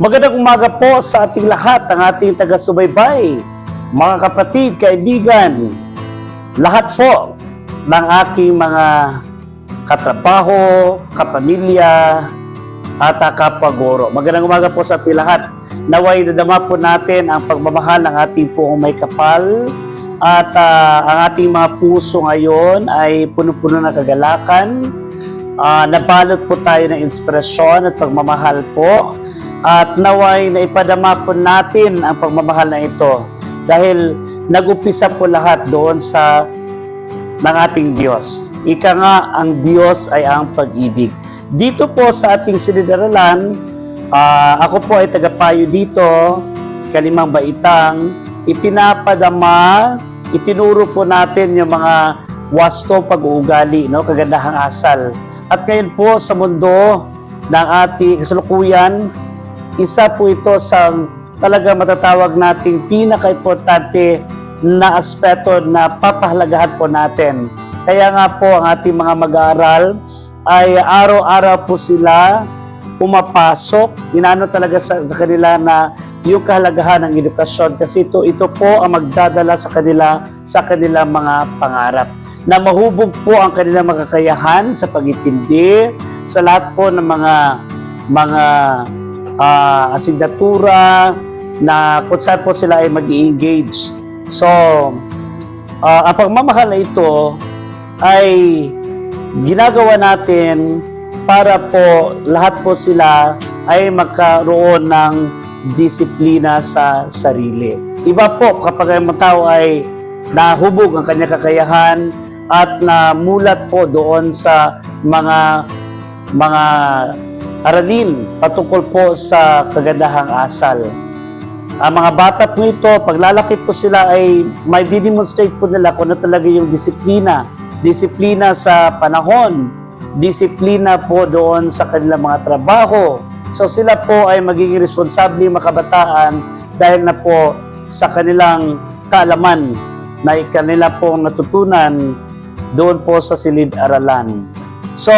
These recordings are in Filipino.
Magandang umaga po sa ating lahat, ang ating taga-subaybay, mga kapatid, kaibigan, lahat po ng aking mga katrabaho, kapamilya, at kapaguro. Magandang umaga po sa ating lahat. Naway nadama po natin ang pagmamahal ng ating poong may kapal at ang ating mga puso ngayon ay puno-puno ng kagalakan. Nabalot po tayo ng inspirasyon at pagmamahal po. At naway na ipadama po natin ang pagmamahal na ito dahil nag-upisa po lahat doon sa ng ating Diyos. Ika nga, ang Diyos ay ang pag-ibig. Dito po sa ating sinidaralan, ako po ay tagapayo dito, Kalimang Baitang, ipinapadama, itinuro po natin yung mga wasto pag-uugali, no? Kagandahang asal. At ngayon po sa mundo ng ating kasalukuyan, isa po ito sa talaga matatawag nating pinaka-importante na aspeto na papahalagahan po natin. Kaya nga po ang ating mga mag-aaral ay araw-araw po sila pumapasok. Inano talaga sa kanila na yung kahalagahan ng edukasyon kasi ito po ang magdadala sa kanila mga pangarap. Na mahubog po ang kanilang makakayahan sa pag-intindi sa lahat po ng mga asignatura na kung saan po sila ay mag-i-engage. So, ang pagmamahal na ito ay ginagawa natin para po lahat po sila ay magkaroon ng disiplina sa sarili. Iba po kapag ang tao ay nahubog ang kanyang kakayahan at namulat po doon sa mga aralin patungkol po sa kagandahang asal. Ang mga bata po ito, paglalaki po sila ay may didemonstrate po nila kung ano talaga yung disiplina. Disiplina sa panahon, disiplina po doon sa kanilang mga trabaho. So sila po ay magiging responsable makabataan dahil na po sa kanilang kaalaman na kanila pong natutunan doon po sa silid-aralan. So,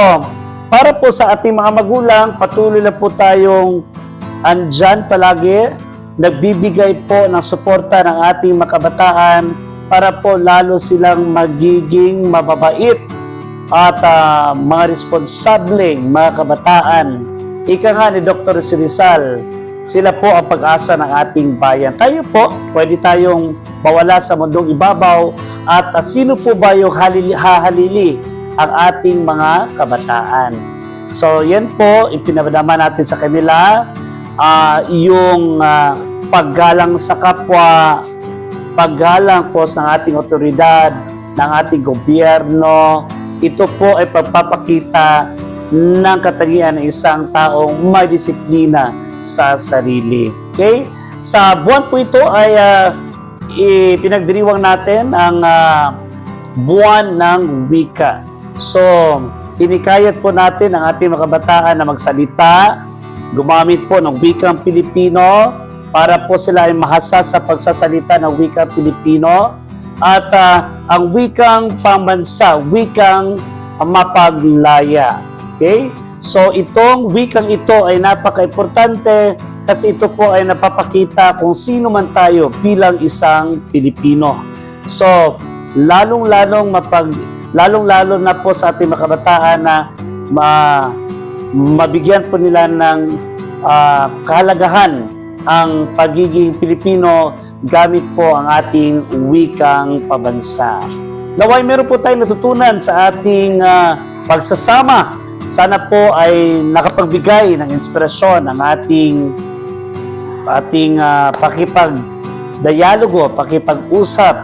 para po sa ating mga magulang, patuloy na po tayong andyan palagi, nagbibigay po ng suporta ng ating makabataan para po lalo silang magiging mababait at mga responsableng mga kabataan. Ika nga ni Dr. Rizal, sila po ang pag-asa ng ating bayan. Tayo po, pwede tayong mawala sa mundong ibabaw at sino po ba yung hahalili ang ating mga kabataan. So, yan po, ipinadama natin sa kanila yung paggalang sa kapwa, paggalang po sa ating otoridad, ng ating gobyerno. Ito po ay pagpapakita ng katangian ng isang taong may disiplina sa sarili. Okay? Sa buwan po ito ay pinagdiriwang natin ang buwan ng wika. So, pinikayat po natin ang ating mga kabataan na magsalita, gumamit po ng wikang Pilipino para po sila ay mahasa sa pagsasalita ng wikang Pilipino at ang wikang pambansa, wikang mapaglaya. Okay? So, itong wikang ito ay napaka-importante kasi ito po ay napapakita kung sino man tayo bilang isang Pilipino. So, lalong-lalo na po sa ating mga kabataan na mabigyan po nila ng kahalagahan ang pagiging Pilipino gamit po ang ating wikang pabansa. Naway meron po tayong natutunan sa ating pagsasama. Sana po ay nakapagbigay ng inspirasyon ang ating pakipag-dialogo, pakipag-usap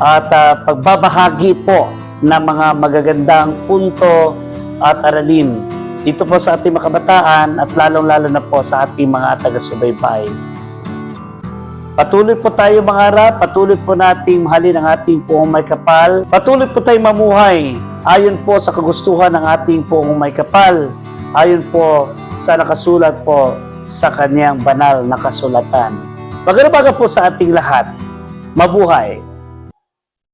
at pagbabahagi po ng mga magagandang punto at aralin dito po sa ating mga kabataan at lalong-lalo na po sa ating mga taga-subaybay. Patuloy po tayo mangarap, patuloy po nating mahalin ang ating poong may kapal, patuloy po tayong mamuhay ayon po sa kagustuhan ng ating poong may kapal, ayon po sa nakasulat po sa kanyang banal na kasulatan. Magandang umaga po sa ating lahat. Mabuhay!